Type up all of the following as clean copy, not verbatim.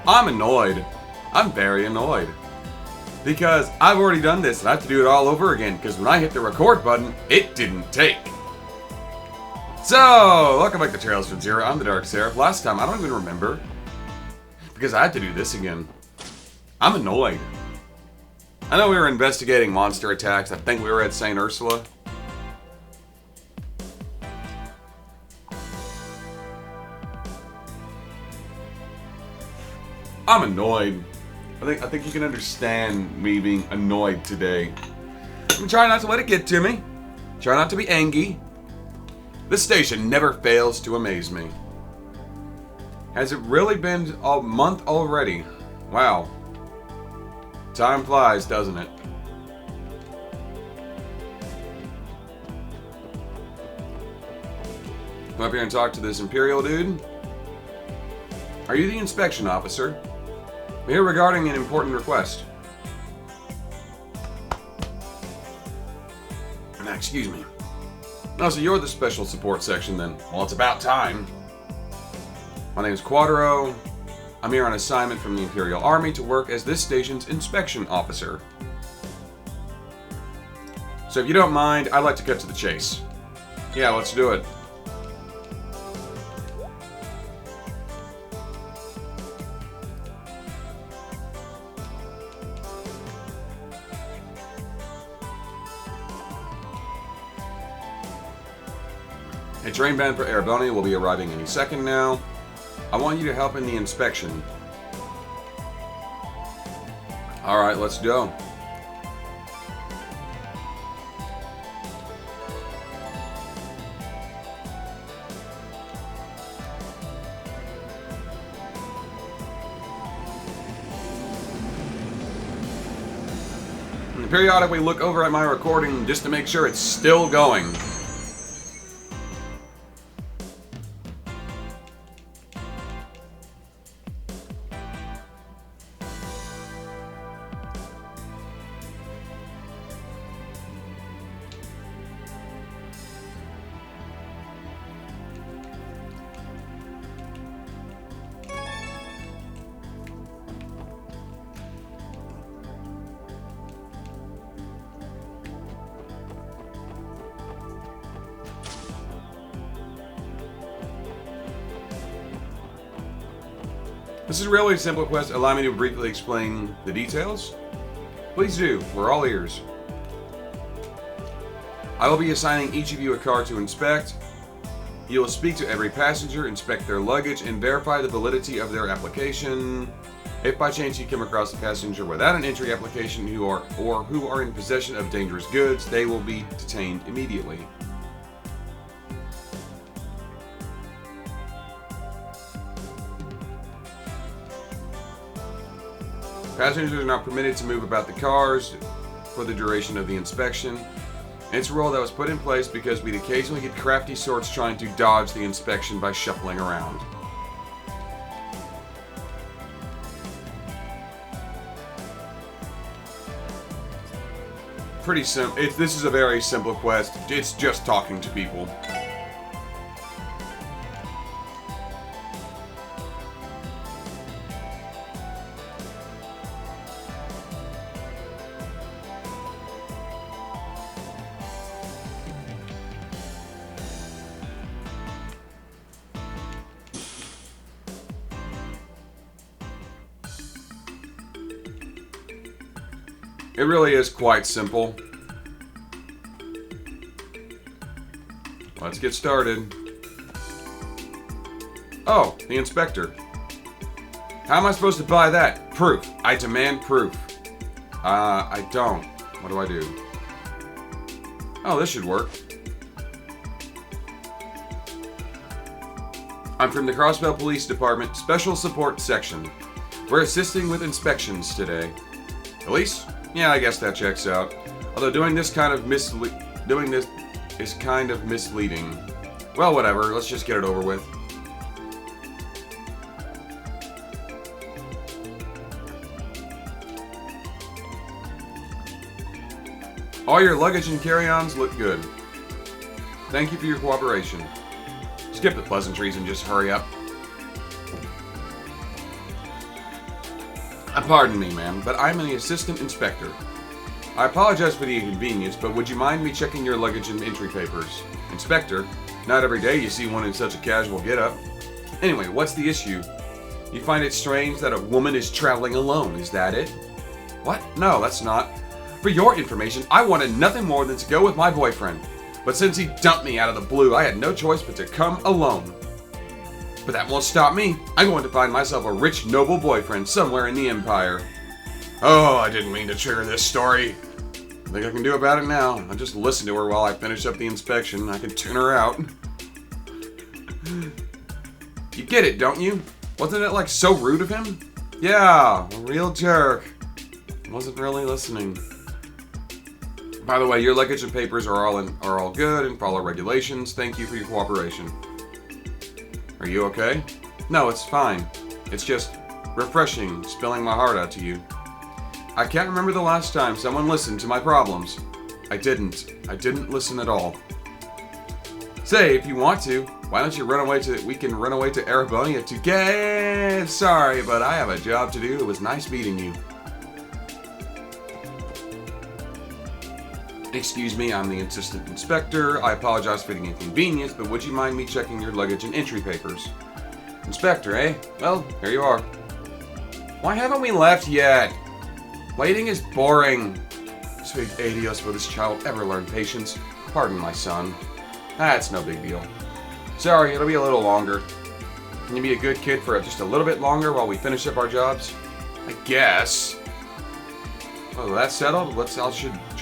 I'm annoyed. I'm very annoyed. Because I've already done this and I have to do it all over again because when I hit the record button, it didn't take. So, welcome back to Trails from Zero. I'm the TheDarkSeraph. Last time, I don't even remember. Because I had to do this again. I'm annoyed. I know we were investigating monster attacks. I think we were at St. Ursula. I'm annoyed. I think you can understand me being annoyed today. I'm trying not to let it get to me. Try not to be angry. This station never fails to amaze me. Has it really been a month already? Wow. Time flies, doesn't it? Come up here and talk to this Imperial dude. Are you the inspection officer? We're here regarding an important request. Now, excuse me. No, so you're the special support section then. Well, it's about time. My name is Quadro. I'm here on assignment from the Imperial Army to work as this station's inspection officer. So if you don't mind, I'd like to cut to the chase. Yeah, let's do it. A train band for Arabonia will be arriving any second now. I want you to help in the inspection. Alright, let's go. And periodically look over at my recording just to make sure it's still going. This is really a simple quest. Allow me to briefly explain the details. Please do. We're all ears. I will be assigning each of you a car to inspect. You will speak to every passenger, inspect their luggage, and verify the validity of their application. If by chance you come across a passenger without an entry application who are in possession of dangerous goods, they will be detained immediately. Passengers are not permitted to move about the cars for the duration of the inspection. It's a rule that was put in place because we'd occasionally get crafty sorts trying to dodge the inspection by shuffling around. Pretty simple. This is a very simple quest. It's just talking to people. It really is quite simple. Let's get started. Oh, the inspector. How am I supposed to buy that? Proof. I demand proof. I don't. What do I do? Oh, this should work. I'm from the Crossbell Police Department, Special Support Section. We're assisting with inspections today. Police? Yeah, I guess that checks out. Although doing this is kind of misleading. Well, whatever. Let's just get it over with. All your luggage and carry-ons look good. Thank you for your cooperation. Skip the pleasantries and just hurry up. Pardon me, ma'am, but I'm the assistant inspector. I apologize for the inconvenience, but would you mind me checking your luggage and entry papers? Inspector, not every day you see one in such a casual getup. Anyway, what's the issue? You find it strange that a woman is traveling alone, is that it? What? No, that's not. For your information, I wanted nothing more than to go with my boyfriend. But since he dumped me out of the blue, I had no choice but to come alone. But that won't stop me. I'm going to find myself a rich, noble boyfriend somewhere in the Empire. Oh, I didn't mean to trigger this story. I think I can do about it now. I'll just listen to her while I finish up the inspection. I can tune her out. You get it, don't you? Wasn't it, so rude of him? Yeah, a real jerk. I wasn't really listening. By the way, your luggage and papers are all good and follow regulations. Thank you for your cooperation. Are you okay? No, it's fine. It's just refreshing, spilling my heart out to you. I can't remember the last time someone listened to my problems. I didn't listen at all. Say, if you want to, why don't you we can run away to Erebonian together? Sorry, but I have a job to do. It was nice meeting you. Excuse me, I'm the assistant inspector. I apologize for the inconvenience, but would you mind me checking your luggage and entry papers? Inspector, eh? Well, here you are. Why haven't we left yet? Waiting is boring. Sweet adios, will this child ever learn patience? Pardon my son. That's no big deal. Sorry, it'll be a little longer. Can you be a good kid for just a little bit longer while we finish up our jobs? I guess. Oh, that's settled?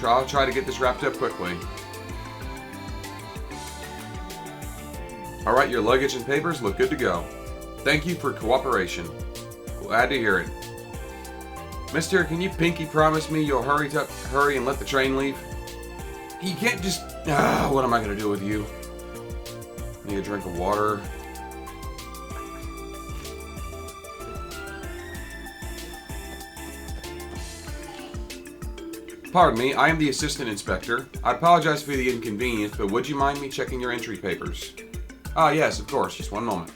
I'll try to get this wrapped up quickly. Alright, your luggage and papers look good to go. Thank you for cooperation. Glad to hear it. Mister, can you pinky promise me you'll hurry and let the train leave? You can't just... what am I going to do with you? Need a drink of water. Pardon me, I am the assistant inspector. I apologize for the inconvenience, but would you mind me checking your entry papers? Ah, yes, of course. Just one moment.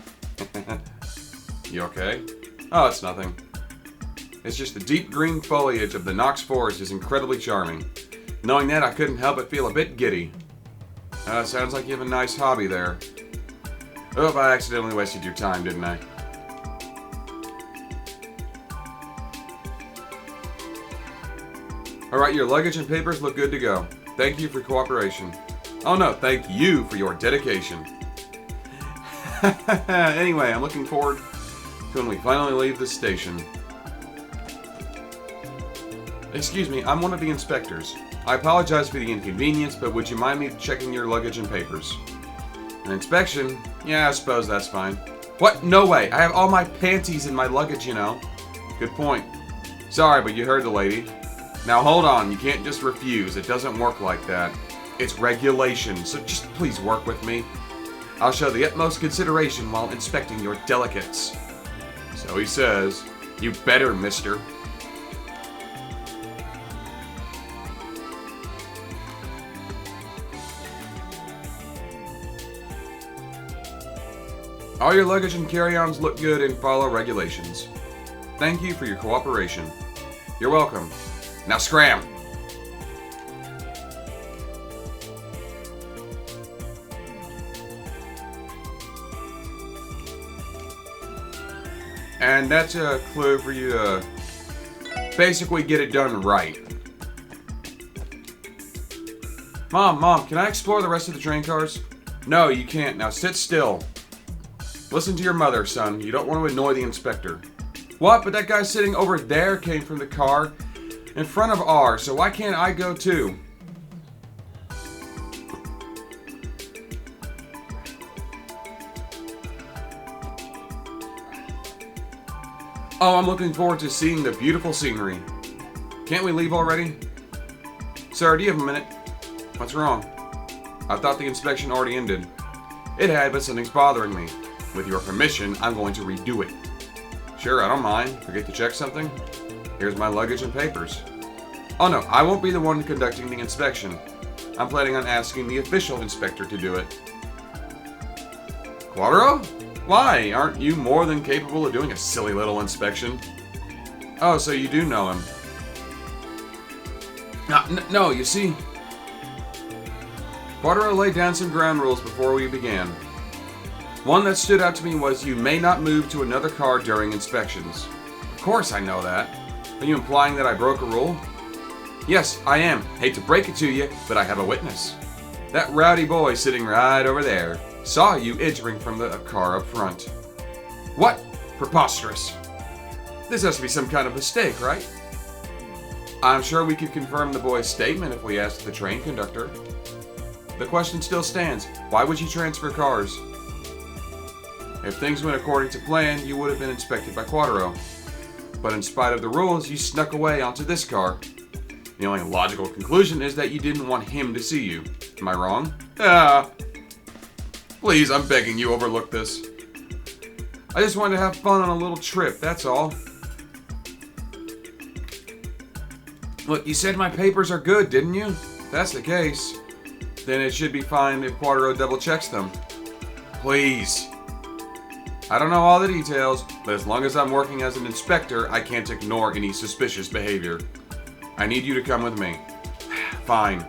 You okay? Oh, it's nothing. It's just the deep green foliage of the Knox Forest is incredibly charming. Knowing that, I couldn't help but feel a bit giddy. Sounds like you have a nice hobby there. Oh, I accidentally wasted your time, didn't I? Alright, your luggage and papers look good to go. Thank you for cooperation. Oh no, thank you for your dedication. Anyway, I'm looking forward to when we finally leave the station. Excuse me, I'm one of the inspectors. I apologize for the inconvenience, but would you mind me checking your luggage and papers? An inspection? Yeah, I suppose that's fine. What? No way. I have all my panties in my luggage, you know. Good point. Sorry, but you heard the lady. Now hold on, you can't just refuse. It doesn't work like that. It's regulation, so just please work with me. I'll show the utmost consideration while inspecting your delicates. So he says. You better, mister. All your luggage and carry-ons look good and follow regulations. Thank you for your cooperation. You're welcome. Now scram! And that's a clue for you to basically get it done right. Mom, can I explore the rest of the train cars? No, you can't. Now sit still. Listen to your mother, son. You don't want to annoy the inspector. What? But that guy sitting over there came from the car in front of ours, so why can't I go too? Oh, I'm looking forward to seeing the beautiful scenery. Can't we leave already? Sir, do you have a minute? What's wrong? I thought the inspection already ended. It had, but something's bothering me. With your permission, I'm going to redo it. Sure, I don't mind. Forget to check something? Here's my luggage and papers. Oh no, I won't be the one conducting the inspection. I'm planning on asking the official inspector to do it. Quadro? Why? Aren't you more than capable of doing a silly little inspection? Oh, so you do know him. No, you see, Quattro laid down some ground rules before we began. One that stood out to me was you may not move to another car during inspections. Of course I know that. Are you implying that I broke a rule? Yes, I am. Hate to break it to you, but I have a witness. That rowdy boy sitting right over there saw you entering from the car up front. What? Preposterous. This has to be some kind of mistake, right? I'm sure we could confirm the boy's statement if we asked the train conductor. The question still stands. Why would you transfer cars? If things went according to plan, you would have been inspected by Quattro. But in spite of the rules, you snuck away onto this car. The only logical conclusion is that you didn't want him to see you. Am I wrong? Please, I'm begging you, overlook this. I just wanted to have fun on a little trip, that's all. Look, you said my papers are good, didn't you? If that's the case, then it should be fine if Quattro double checks them. Please. I don't know all the details, but as long as I'm working as an inspector, I can't ignore any suspicious behavior. I need you to come with me. Fine.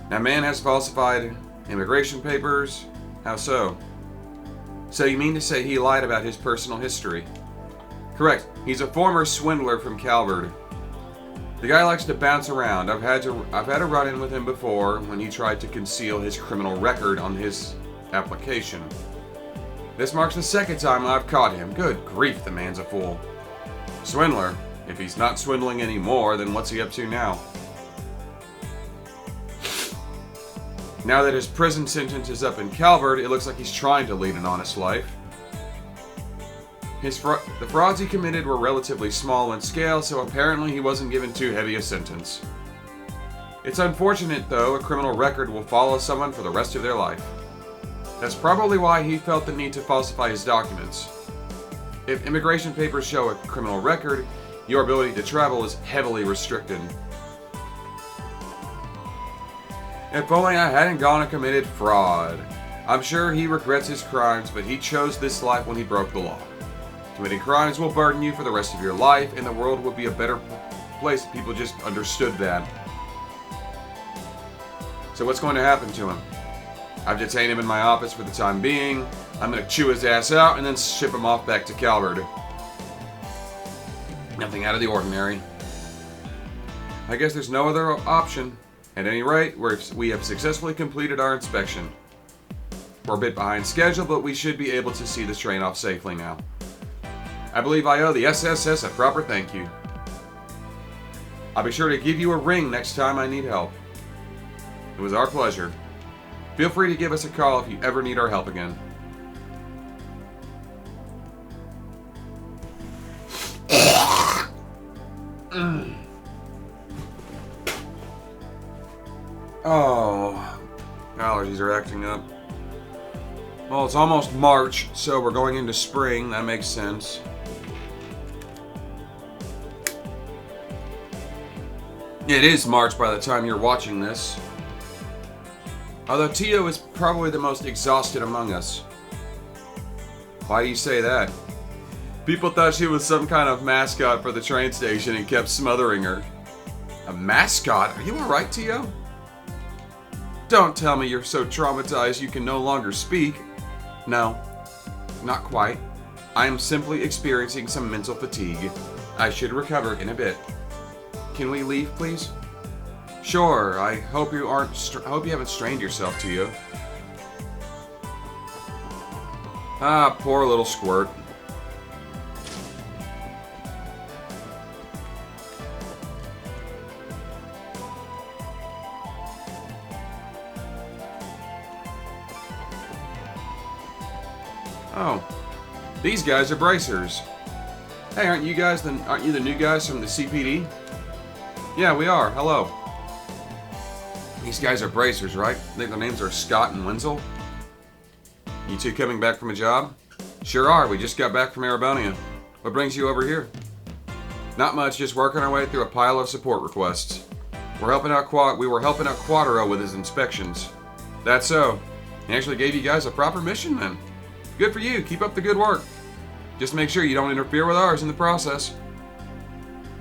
That man has falsified immigration papers. How so? So you mean to say he lied about his personal history? Correct. He's a former swindler from Calvert. The guy likes to bounce around. I've had a run-in with him before when he tried to conceal his criminal record on his application. This marks the second time I've caught him. Good grief, the man's a fool. Swindler? If he's not swindling anymore, then what's he up to now? Now that his prison sentence is up in Calvert, it looks like he's trying to lead an honest life. The frauds he committed were relatively small in scale, so apparently he wasn't given too heavy a sentence. It's unfortunate, though, a criminal record will follow someone for the rest of their life. That's probably why he felt the need to falsify his documents. If immigration papers show a criminal record, your ability to travel is heavily restricted. If only I hadn't gone and committed fraud. I'm sure he regrets his crimes, but he chose this life when he broke the law. Committing crimes will burden you for the rest of your life, and the world would be a better place if people just understood that. So what's going to happen to him? I've detained him in my office for the time being. I'm going to chew his ass out and then ship him off back to Calvert. Nothing out of the ordinary. I guess there's no other option. At any rate, we have successfully completed our inspection. We're a bit behind schedule, but we should be able to see the train off safely now. I believe I owe the SSS a proper thank you. I'll be sure to give you a ring next time I need help. It was our pleasure. Feel free to give us a call if you ever need our help again. Oh, allergies are acting up. Well, it's almost March, so we're going into spring. That makes sense. It is March by the time you're watching this. Although Tio is probably the most exhausted among us. Why do you say that? People thought she was some kind of mascot for the train station and kept smothering her. A mascot? Are you alright, Tio? Don't tell me you're so traumatized you can no longer speak. No, not quite. I am simply experiencing some mental fatigue. I should recover in a bit. Can we leave, please? Sure. I hope you haven't strained yourself, Tio. Ah, poor little squirt. Oh, these guys are bracers. Hey, aren't you the new guys from the CPD? Yeah, we are. Hello. These guys are bracers, right? I think their names are Scott and Wenzel. You two coming back from a job? Sure are. We just got back from Arabonia. What brings you over here? Not much, just working our way through a pile of support requests. We were helping out Quattro with his inspections. That's so. He actually gave you guys a proper mission then. Good for you. Keep up the good work. Just make sure you don't interfere with ours in the process.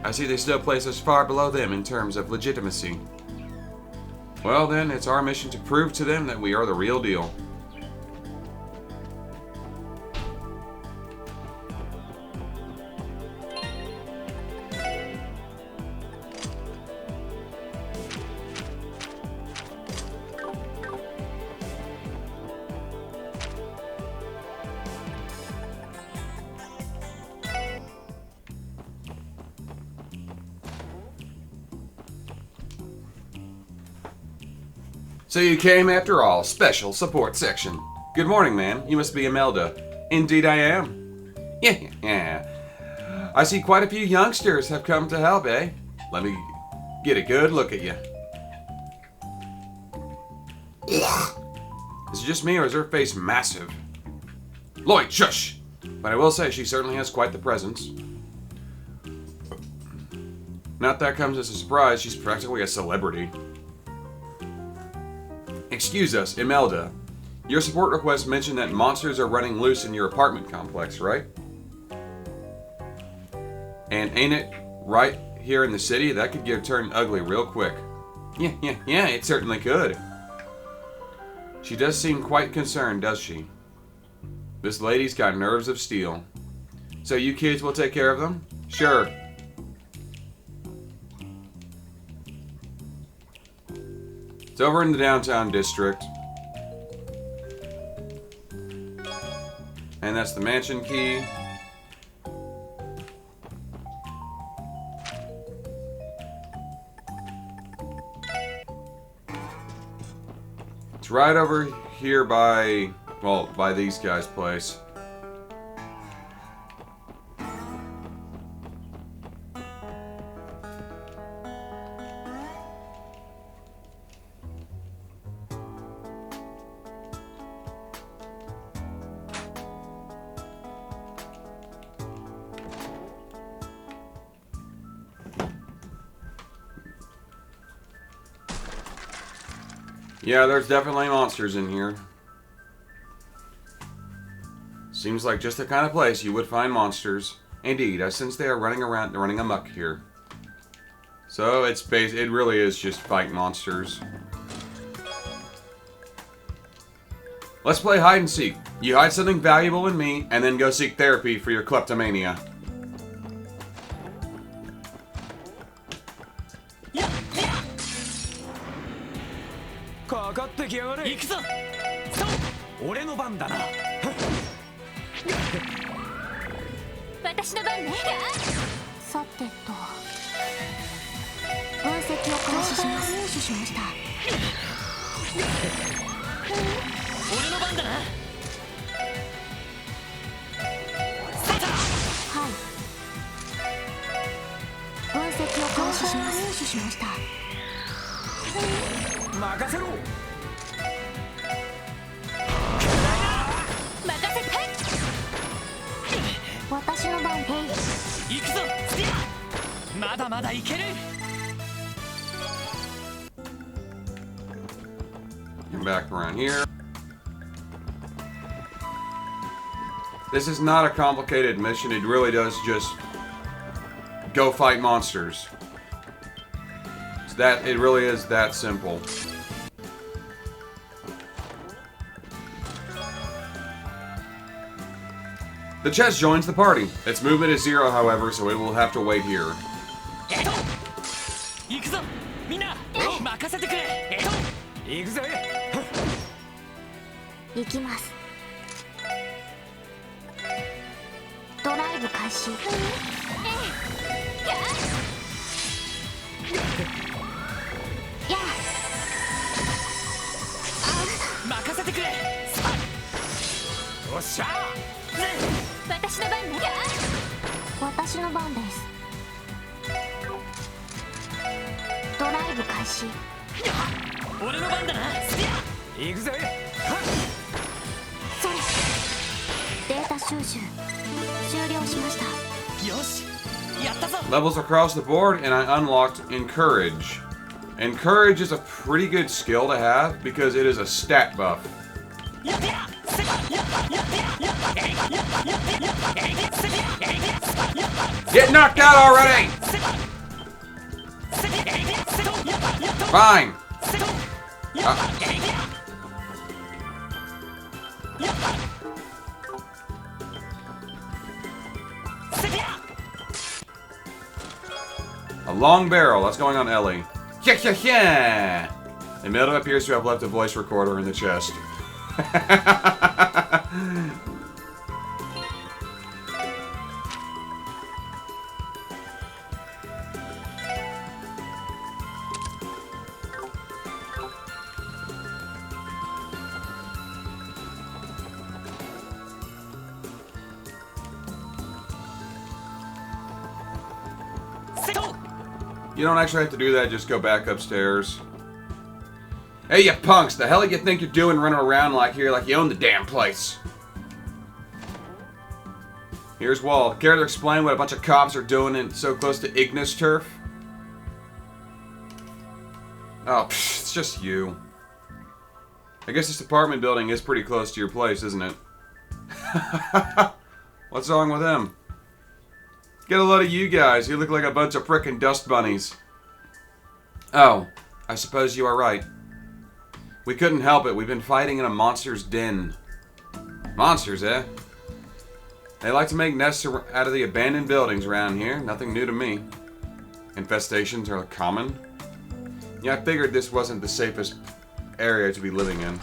I see they still place us far below them in terms of legitimacy. Well then, it's our mission to prove to them that we are the real deal. So you came after all. Special support section. Good morning, ma'am. You must be Imelda. Indeed I am. Yeah. I see quite a few youngsters have come to help, eh? Let me get a good look at you. Is it just me or is her face massive? Lloyd, shush! But I will say she certainly has quite the presence. Not that comes as a surprise, she's practically a celebrity. Excuse us, Imelda. Your support request mentioned that monsters are running loose in your apartment complex, right? And ain't it right here in the city? That could get turned ugly real quick. Yeah, it certainly could. She does seem quite concerned, does she? This lady's got nerves of steel. So you kids will take care of them? Sure. It's over in the downtown district. And that's the mansion key. It's right over here by, well, by these guys' place. Yeah, there's definitely monsters in here. Seems like just the kind of place you would find monsters. Indeed, I sense they are running amok here. So it really is just fight monsters. Let's play hide and seek. You hide something valuable in me, and then go seek therapy for your kleptomania. Come back around here. This is not a complicated mission. It really does just go fight monsters. It really is that simple. The chest joins the party. Its movement is 0, however, so it will have to wait here. Levels across the board, and I unlocked Encourage. Encourage is a pretty good skill to have because it is a stat buff. Get knocked out already! Fine. A long barrel. That's going on Ellie. Yeah. Imelda appears to have left a voice recorder in the chest. You don't actually have to do that, just go back upstairs. Hey, you punks! The hell you think you're doing running around like here like you own the damn place? Here's Walt. Care to explain what a bunch of cops are doing so close to Ignis turf? Oh, it's just you. I guess this apartment building is pretty close to your place, isn't it? What's wrong with him? Get a load of you guys. You look like a bunch of frickin' dust bunnies. Oh, I suppose you are right. We couldn't help it. We've been fighting in a monster's den. Monsters, eh? They like to make nests out of the abandoned buildings around here. Nothing new to me. Infestations are common. Yeah, I figured this wasn't the safest area to be living in.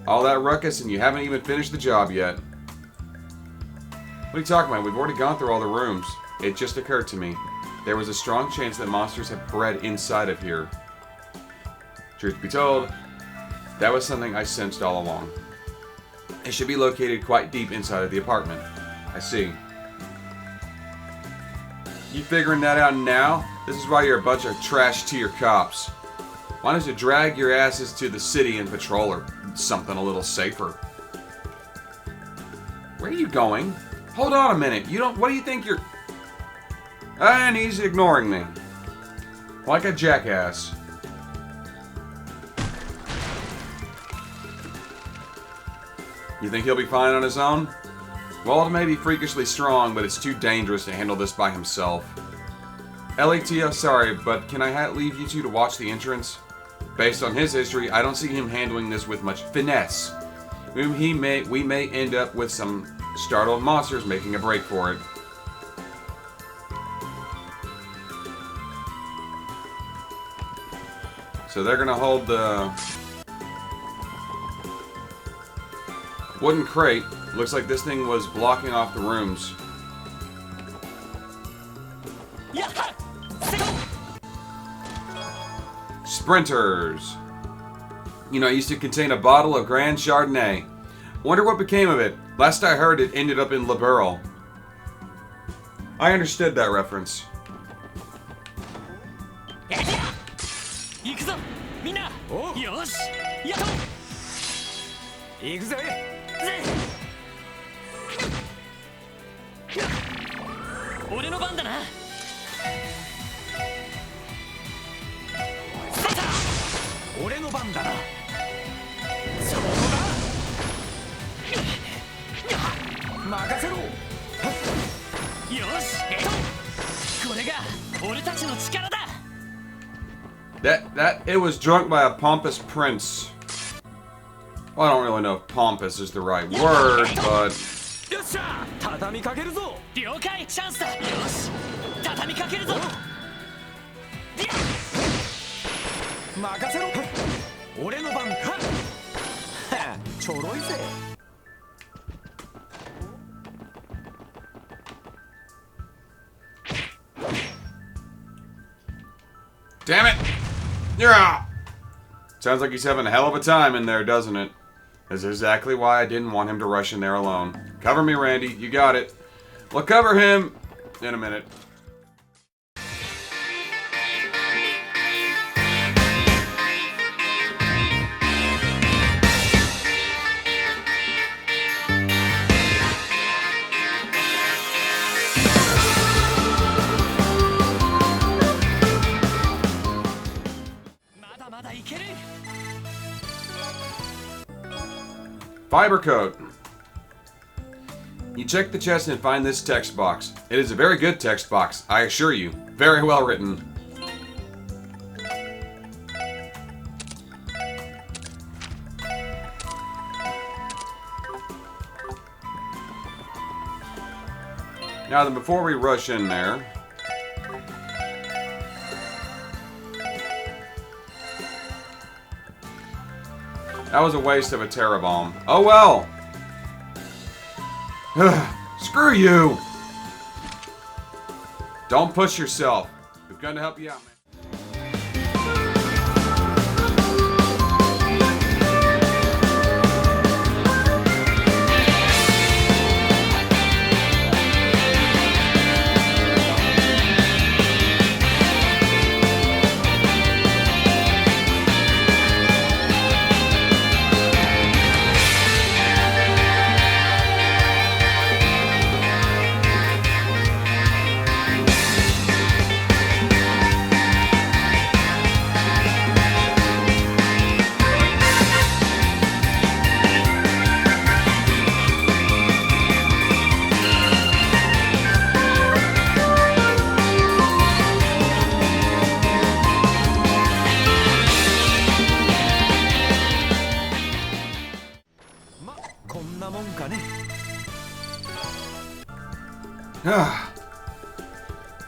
All that ruckus and you haven't even finished the job yet. What are you talking about? We've already gone through all the rooms. It just occurred to me. There was a strong chance that monsters have bred inside of here. Truth be told, that was something I sensed all along. It should be located quite deep inside of the apartment. I see. You figuring that out now? This is why you're a bunch of trash tier cops. Why don't you drag your asses to the city and patrol or something a little safer? Where are you going? Hold on a minute. What do you think you're... And he's ignoring me. Like a jackass. You think he'll be fine on his own? Walt may be freakishly strong, but it's too dangerous to handle this by himself. LATO, sorry, but can I leave you two to watch the entrance? Based on his history, I don't see him handling this with much finesse. We may end up with some startled monsters making a break for it. So they're gonna hold the wooden crate. Looks like this thing was blocking off the rooms. Sprinters. You know, it used to contain a bottle of Grand Chardonnay. Wonder what became of it. Last I heard, it ended up in La Burle. I understood that reference. It was drunk by a pompous prince. Well, I don't really know if pompous is the right word, but... Damn it! Yeah. Sounds like he's having a hell of a time in there, doesn't it? That's exactly why I didn't want him to rush in there alone. Cover me, Randy. You got it. We'll cover him in a minute. Fiber coat. You check the chest and find this text box. It is a very good text box, I assure you. Very well written. Now then, before we rush in there... That was a waste of a Terra Bomb. Oh well! Screw you! Don't push yourself. We're going to help you out, man.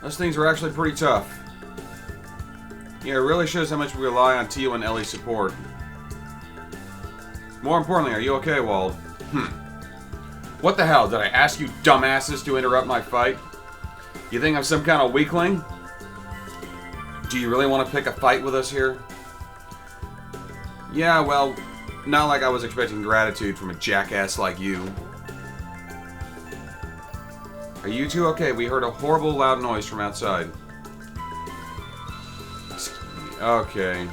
Those things are actually pretty tough. Yeah, it really shows how much we rely on Tio and Ellie's support. More importantly, are you okay, Wald? What the hell? Did I ask you dumbasses to interrupt my fight? You think I'm some kind of weakling? Do you really want to pick a fight with us here? Yeah, well, not like I was expecting gratitude from a jackass like you. Are you two okay? We heard a horrible loud noise from outside. Okay.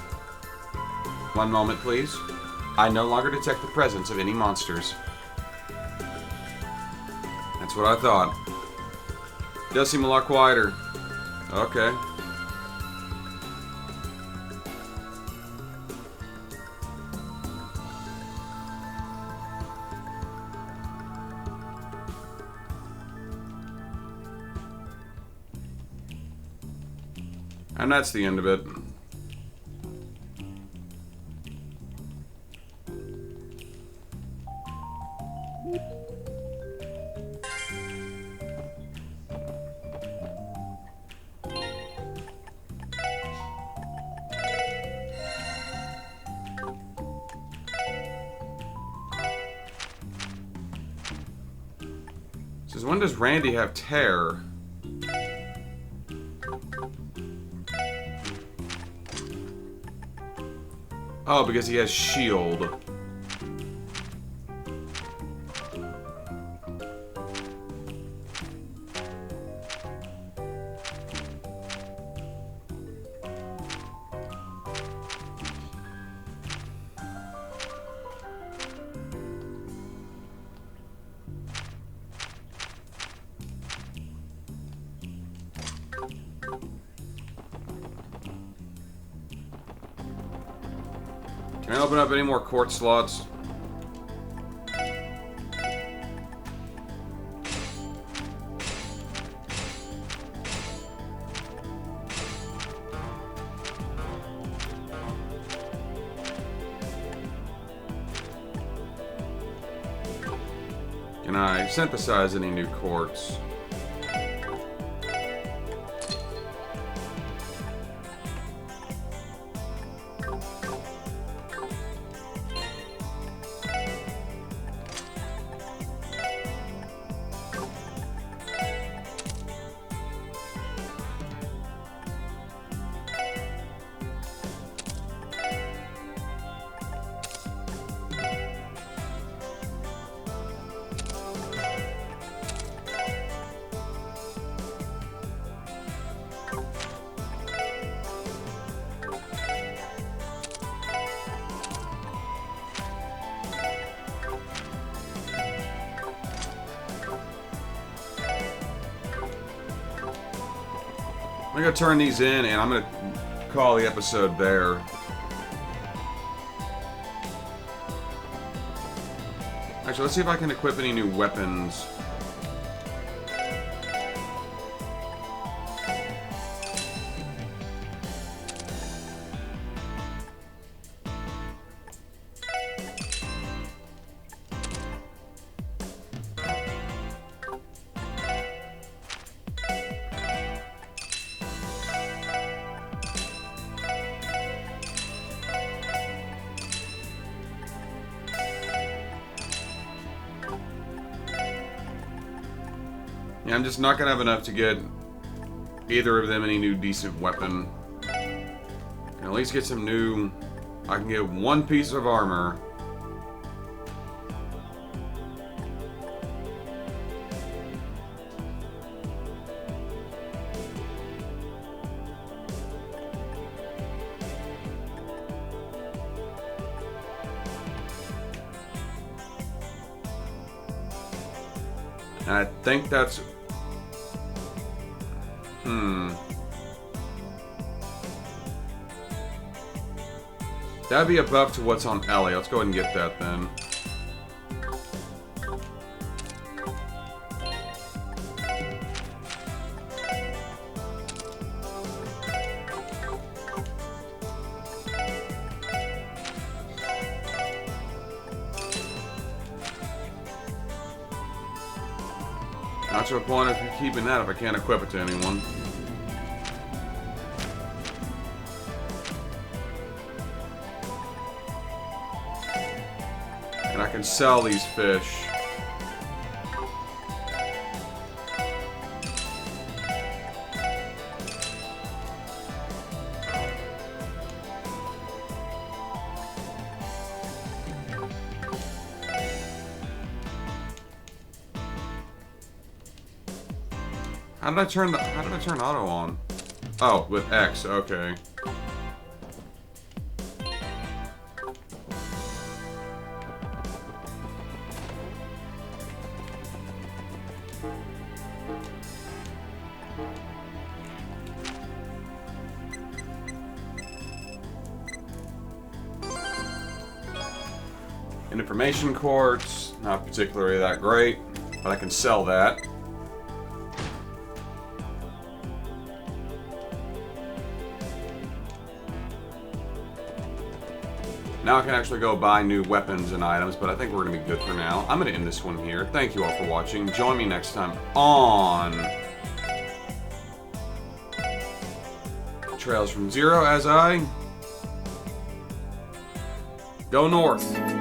One moment, please. I no longer detect the presence of any monsters. That's what I thought. It does seem a lot quieter. Okay. And that's the end of it. Says, when does Randy have terror? Oh, because he has shield. Can I open up any more court slots? Can I synthesize any new quartz? I'm gonna turn these in and I'm gonna call the episode there. Actually, let's see if I can equip any new weapons. Yeah, I'm just not gonna have enough to get either of them any new decent weapon. And at least get some new... I can get one piece of armor. And I think that's... That'd be a buff to what's on Ellie. Let's go ahead and get that then. Not to a point of keeping that if I can't equip it to anyone. And I can sell these fish. How did I turn auto on? Oh, with X, okay. Information quartz, not particularly that great, but I can sell that. Now I can actually go buy new weapons and items, but I think we're going to be good for now. I'm going to end this one here. Thank you all for watching. Join me next time on Trails from Zero as I go north.